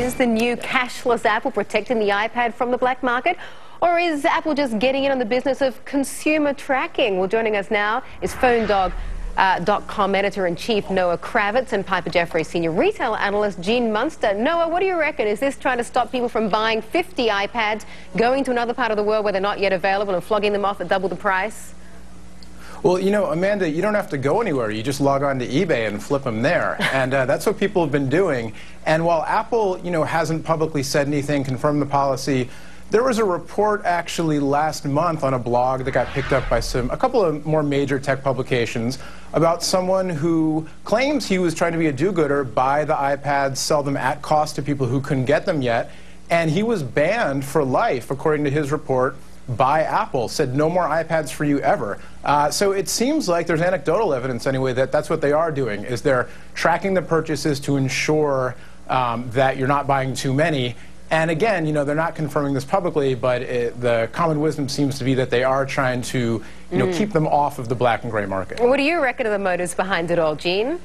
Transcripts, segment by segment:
Is the new cashless Apple protecting the iPad from the black market? Or is Apple just getting in on the business of consumer tracking? Well, joining us now is PhoneDog.com editor-in-chief Noah Kravitz and Piper Jaffray senior retail analyst Gene Munster. Noah, what do you reckon? Is this trying to stop people from buying 50 iPads, going to another part of the world where they're not yet available and flogging them off at double the price? Well, you know, Amanda, you don't have to go anywhere. You just log on to eBay and flip them there. And that's what people have been doing. And while Apple, you know, hasn't publicly said anything, confirmed the policy, there was a report actually last month on a blog that got picked up by a couple of more major tech publications about someone who claims he was trying to be a do-gooder, buy the iPads, sell them at cost to people who couldn't get them yet. And he was banned for life, according to his report, by Apple, said no more iPads for you ever. So it seems like there's anecdotal evidence anyway that that's what they are doing, is they're tracking the purchases to ensure that you're not buying too many. And again, you know, they're not confirming this publicly, but the common wisdom seems to be that they are trying to, you know, keep them off of the black and gray market. What do you reckon of the motives behind it all, Gene?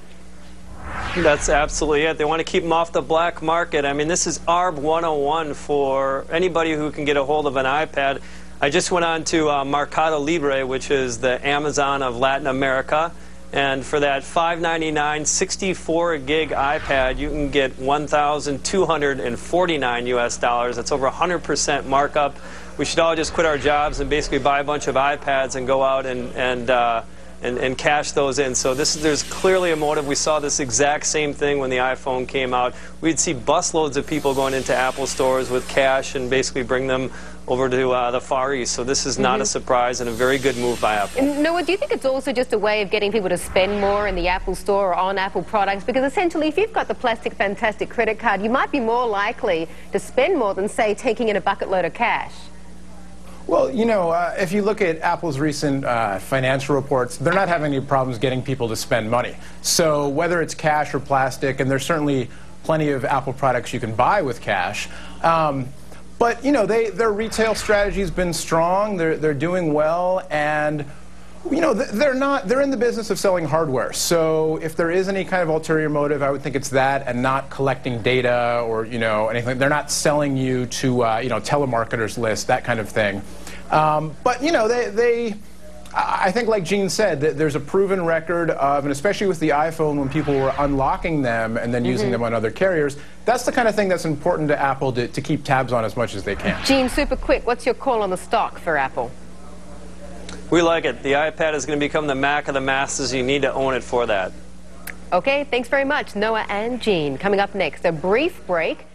That's absolutely it. They want to keep them off the black market. I mean, this is ARB 101 for anybody who can get a hold of an iPad. I just went on to Mercado Libre, which is the Amazon of Latin America, and for that $599 64 gig iPad, you can get $1,249 US. That's over 100% markup. We should all just quit our jobs and basically buy a bunch of iPads and go out and cash those in. So there's clearly a motive. We saw this exact same thing when the iPhone came out. We'd see busloads of people going into Apple stores with cash and basically bring them over to the Far East. So this is not a surprise and a very good move by Apple. Noah, do you think it's also just a way of getting people to spend more in the Apple store or on Apple products? Because essentially, if you've got the plastic fantastic credit card, you might be more likely to spend more than, say, taking in a bucket load of cash. Well, you know, if you look at Apple's recent financial reports, they're not having any problems getting people to spend money. So whether it's cash or plastic, and there's certainly plenty of Apple products you can buy with cash, but, you know, their retail strategy has been strong. They're doing well, and, you know, they're in the business of selling hardware. So if there is any kind of ulterior motive, I would think it's that and not collecting data or, you know, anything. They're not selling you to, you know, telemarketers list, that kind of thing. But, you know, I think, like Gene said, that there's a proven record of, and especially with the iPhone, when people were unlocking them and then using them on other carriers, that's the kind of thing that's important to Apple to keep tabs on as much as they can. Gene, super quick, what's your call on the stock for Apple? We like it. The iPad is going to become the Mac of the masses. You need to own it for that. Okay, thanks very much, Noah and Gene. Coming up next, a brief break.